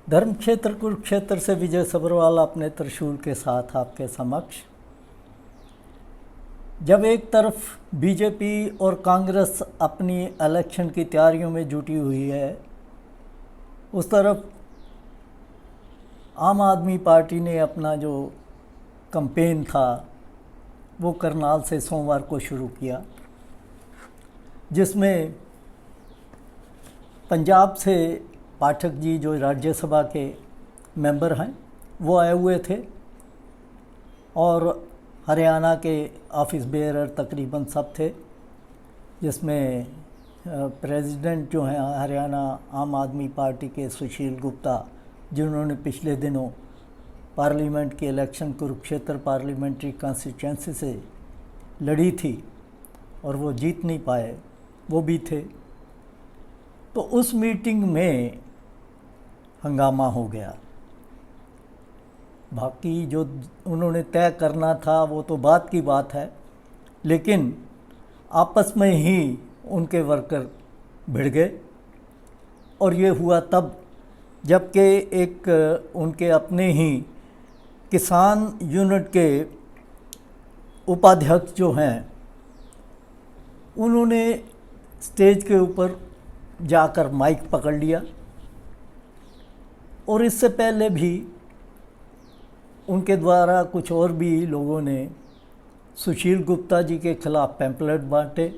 धर्म क्षेत्र कुरुक्षेत्र से विजय सब्रवाल अपने त्रिशूल के साथ आपके समक्ष। जब एक तरफ बीजेपी और कांग्रेस अपनी इलेक्शन की तैयारियों में जुटी हुई है, उस तरफ आम आदमी पार्टी ने अपना जो कैंपेन था वो करनाल से सोमवार को शुरू किया, जिसमें पंजाब से पाठक जी जो राज्यसभा के मेंबर हैं वो आए हुए थे और हरियाणा के ऑफिस बेयरर तकरीबन सब थे, जिसमें प्रेसिडेंट जो हैं हरियाणा आम आदमी पार्टी के सुशील गुप्ता, जिन्होंने पिछले दिनों पार्लियामेंट की इलेक्शन कुरुक्षेत्र पार्लियामेंट्री कॉन्स्टिट्यूंसी से लड़ी थी और वो जीत नहीं पाए, वो भी थे। तो उस मीटिंग में हंगामा हो गया। बाकी जो उन्होंने तय करना था वो तो बात की बात है, लेकिन आपस में ही उनके वर्कर भिड़ गए और ये हुआ तब जबकि एक उनके अपने ही किसान यूनिट के उपाध्यक्ष जो हैं उन्होंने स्टेज के ऊपर जाकर माइक पकड़ लिया और इससे पहले भी उनके द्वारा कुछ और भी लोगों ने सुशील गुप्ता जी के खिलाफ पैम्पलेट बांटे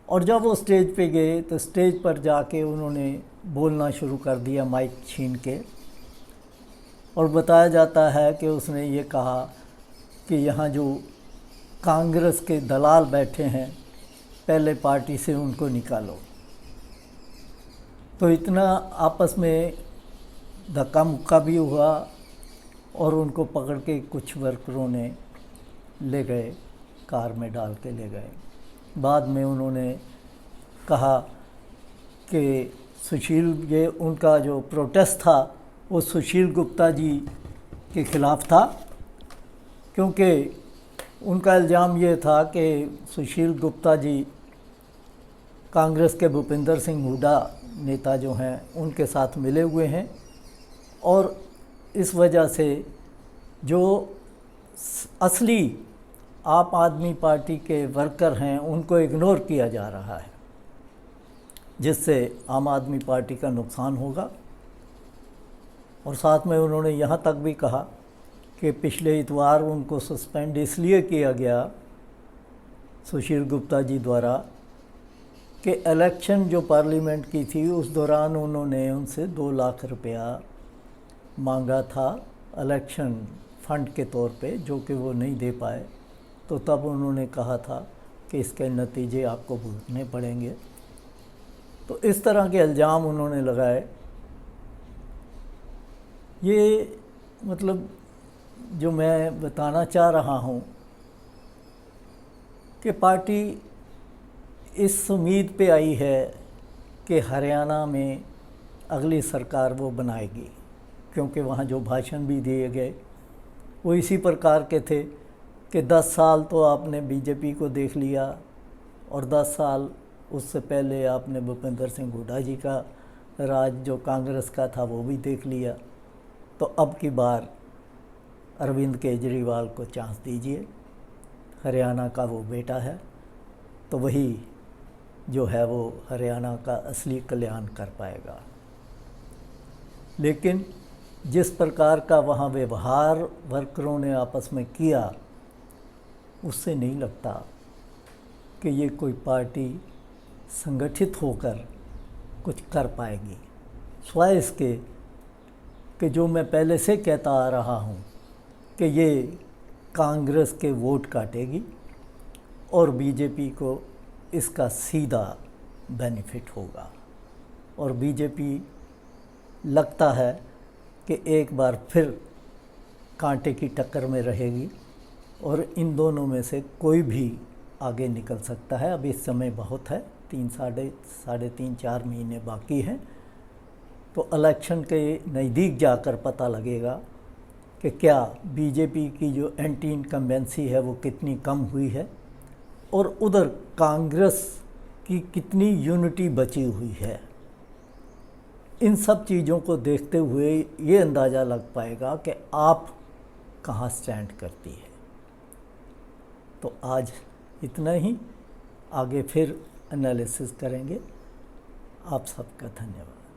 और जब वो स्टेज पे गए तो स्टेज पर जाके उन्होंने बोलना शुरू कर दिया माइक छीन के, और बताया जाता है कि उसने ये कहा कि यहाँ जो कांग्रेस के दलाल बैठे हैं पहले पार्टी से उनको निकालो। तो इतना आपस में धक्का मुक्का भी हुआ और उनको पकड़ के कुछ वर्करों ने ले गए, कार में डाल के ले गए। बाद में उन्होंने कहा कि ये उनका जो प्रोटेस्ट था वो सुशील गुप्ता जी के ख़िलाफ़ था, क्योंकि उनका इल्ज़ाम ये था कि सुशील गुप्ता जी कांग्रेस के भूपिंदर सिंह हुड्डा नेता जो हैं उनके साथ मिले हुए हैं और इस वजह से जो असली आप आदमी पार्टी के वर्कर हैं उनको इग्नोर किया जा रहा है, जिससे आम आदमी पार्टी का नुकसान होगा। और साथ में उन्होंने यहाँ तक भी कहा कि पिछले इतवार उनको सस्पेंड इसलिए किया गया सुशील गुप्ता जी द्वारा कि इलेक्शन जो पार्लियामेंट की थी उस दौरान उन्होंने उनसे 2 लाख रुपया मांगा था इलेक्शन फंड के तौर पे, जो कि वो नहीं दे पाए। तो तब उन्होंने कहा था कि इसके नतीजे आपको भुगतने पड़ेंगे। तो इस तरह के इल्ज़ाम उन्होंने लगाए। ये मतलब जो मैं बताना चाह रहा हूँ कि पार्टी इस उम्मीद पे आई है कि हरियाणा में अगली सरकार वो बनाएगी, क्योंकि वहाँ जो भाषण भी दिए गए वो इसी प्रकार के थे कि 10 साल तो आपने बीजेपी को देख लिया और 10 साल उससे पहले आपने भूपिंदर सिंह हुड्डा जी का राज जो कांग्रेस का था वो भी देख लिया। तो अब की बार अरविंद केजरीवाल को चांस दीजिए, हरियाणा का वो बेटा है, तो वही जो है वो हरियाणा का असली कल्याण कर पाएगा। लेकिन जिस प्रकार का वहाँ व्यवहार वर्करों ने आपस में किया, उससे नहीं लगता कि ये कोई पार्टी संगठित होकर कुछ कर पाएगी, सिवाय इसके कि जो मैं पहले से कहता आ रहा हूँ कि ये कांग्रेस के वोट काटेगी और बीजेपी को इसका सीधा बेनिफिट होगा। और बीजेपी लगता है कि एक बार फिर कांटे की टक्कर में रहेगी और इन दोनों में से कोई भी आगे निकल सकता है। अब इस समय बहुत है, साढ़े तीन 4 महीने बाकी हैं, तो इलेक्शन के नज़दीक जाकर पता लगेगा कि क्या बीजेपी की जो एंटी इनकम्बेंसी है वो कितनी कम हुई है और उधर कांग्रेस की कितनी यूनिटी बची हुई है। इन सब चीज़ों को देखते हुए ये अंदाज़ा लग पाएगा कि आप कहाँ स्टैंड करती है। तो आज इतना ही, आगे फिर एनालिसिस करेंगे। आप सबका धन्यवाद।